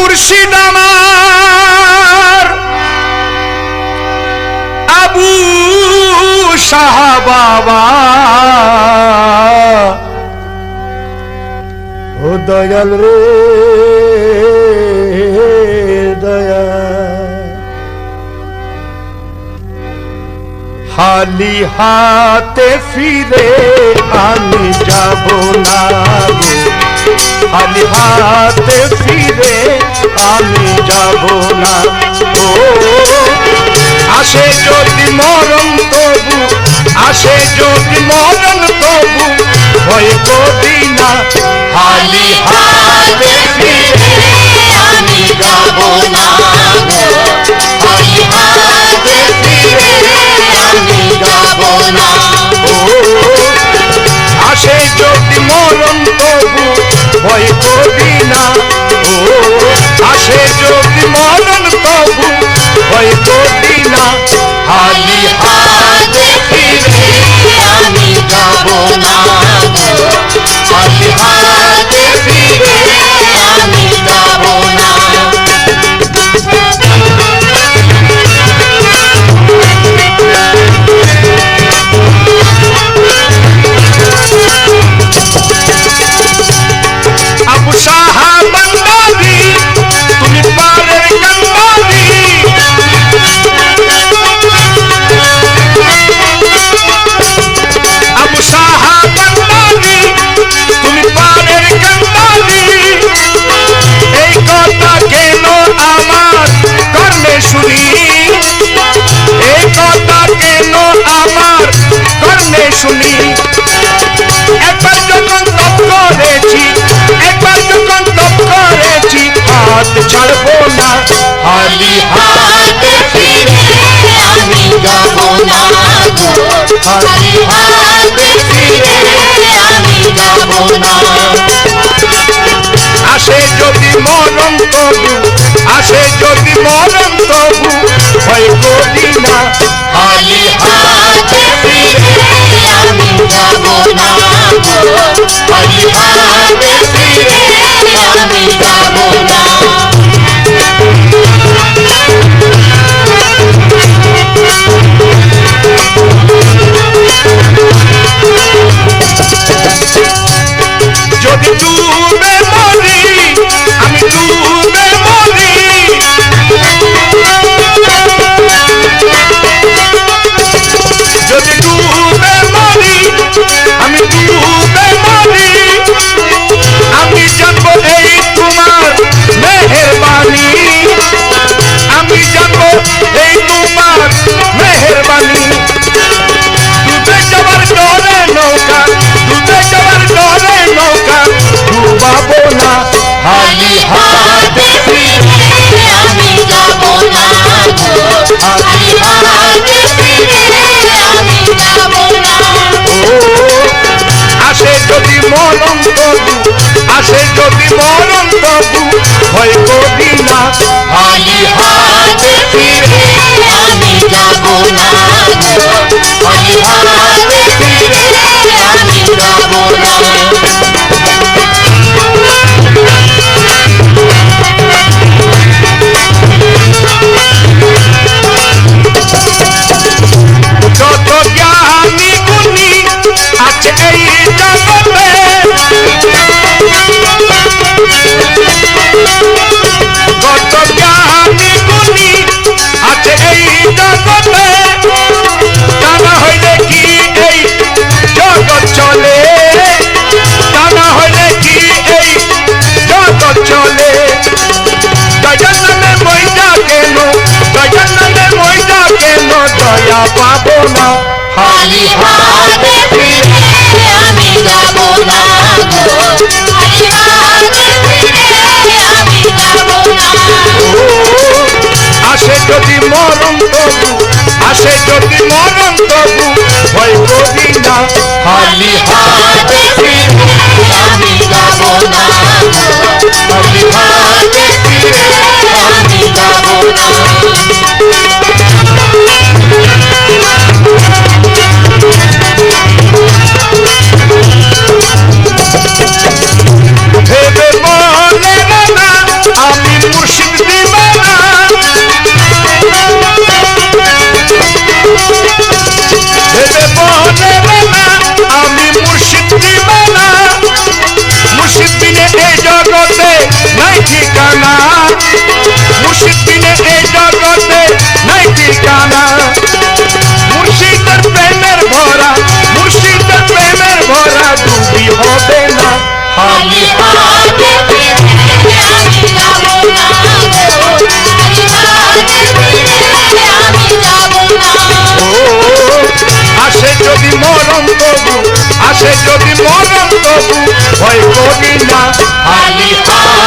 মুর্শিদ আমার আবু শাহ বাবা ও দয়াল রে দয়া খালি হাতে ফিরে আমি যাব না গো খালি হাতে ফিরে আমি যাব না ও আসে যদি মরণ তবু আসে যদি মরণ তবু ভয় করি না খালি হাতে ফিরে আমি যাব না গো খালি হাতে ফিরে আমি যাব না ও আসে যদি মরণ তবু ভয় করি না ও আসে যদি মরণ তবু ভয় করি না খালি হাতে ফিরে আমি যাব না গো খালি হাতে ফিরে আমি যাব না আবু শাহ বান্দারি তুমি পারের কান্দারি আবু শাহ বান্দারি তুমি পারের কান্দারি এই কথা কেন আমার কর্ণে শুনি এই কথা কেন আমার কর্ণে শুনি একবার যখন তপ করেছি একবার যখন তপ করেছি হাত ছাড়বো না খালি হাতে ফিরে আমি যাব না গো খালি হাতে ফিরে আমি যাব না আসে যদি মরণ তবু আসে যদি মরণ তবু ভয় করি না খালি হাতে ফিরে আমি যাব না গো খালি হাতে ফিরে আমি যাব না যদি ডুবে মরি আমি ডুবে মরি যদি ডুবে মরি আমি ডুবে মরি আমি জানবো এই তোমার মেহেরবানি আমি জানবো এই তোমার মেহেরবানি ডুবে যাবার ডরে নৌকা ডুবে যাবার ডরে নৌকা ডুবাবো না খালি হাতে ফিরে আমি যাব না গো খালি হাতে ফিরে আমি যাব না ও আসে যদি মরণ তবু আসে যদি মরণ তবু ভয় করি না খালি হাতে ফিরে আমি যাব না গো খালি হাতে ফিরে আমি যাব না যত জ্ঞানী গুণী আছে এই জগতে যত জ্ঞানী গুণী আছে এই জগতে তারা হইলে কি এই জগৎ চলে তারা হইলে কি এই জগৎ চলে গজননে মইটা কেন গজননে মইটা কেন দয়া পাবো না খালি হাতে ফিরে আমি যাব না গো খালি হাতে ফিরে আমি যাব না আসে যদি মরণ তবু আসে যদি মরণ তবু ভয় করি না খালি হাতে ফিরে আমি যাব না গো খালি হাতে ফিরে আমি যাব না ভেবে বলে না আমি মুর্শিদ দিবানা ভেবে বলে না আমি মুর্শিদ দিবানা মুর্শিদ বিনে এই জগতে নাই ঠিকানা মুর্শিদ বিনে এই জগতে নাই ঠিকানা মুর্শিদের প্রেমের ভরা মুর্শিদের প্রেমের ভরা ডুবি হবে না খালি হাতে আমি যাব না আসে যদি মরণ তবু আসে যদি মরণ তবু ভয় করি না খালি হাতে